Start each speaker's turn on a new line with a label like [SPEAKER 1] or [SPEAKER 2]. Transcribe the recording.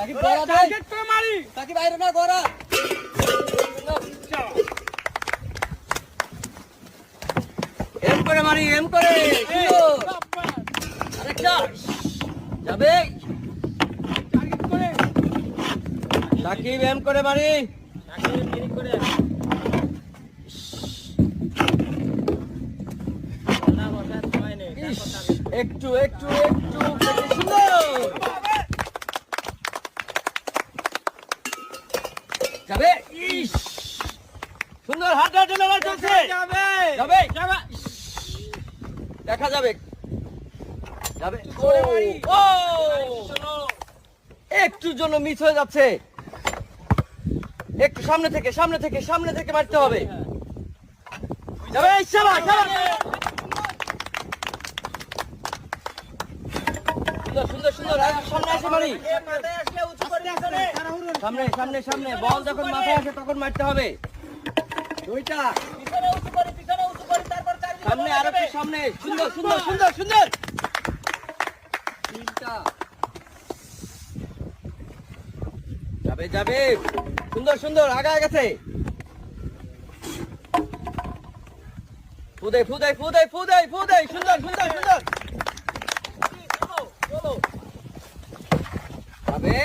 [SPEAKER 1] সাকিব গড়া দে,
[SPEAKER 2] টার্গেট করে মারি।
[SPEAKER 1] সাকিব বাইরে না গড়া। এম করে মারি, এম করে, সুন্দর। আরেকটা যাবে,
[SPEAKER 2] টার্গেট করে।
[SPEAKER 1] সাকিব এম করে মারি। ইস, একটু একটু একটু সুন্দর যাবে। ইস, সুন্দর হাঁটা ডেলিভার চলছে,
[SPEAKER 2] যাবে।
[SPEAKER 1] যাবে,
[SPEAKER 2] যাবে।
[SPEAKER 1] দেখা যাবে, যাবে।
[SPEAKER 2] করে মারি।
[SPEAKER 1] ও, একটুর জন্য মিস হয়ে যাচ্ছে। একটু সামনে থেকে সামনে থেকে সামনে থেকে মারতে হবে। যাবে, শাবাশ, শাবাশ। সুন্দর সুন্দর সুন্দর, আর সামনে আসে মারি। সামনে সামনে সামনে, বল যখন মাথায় আসে তখন মারতে হবে। দুইটা সামনে, আর একটু সামনে, সুন্দর সুন্দর সুন্দর সুন্দর। তিনটা যাবে যাবে, সুন্দর সুন্দর, আগায় গেছে। ফুদে ফুদে ফুদে ফুদে ফুদে, সুন্দর সুন্দর সুন্দর যাবে।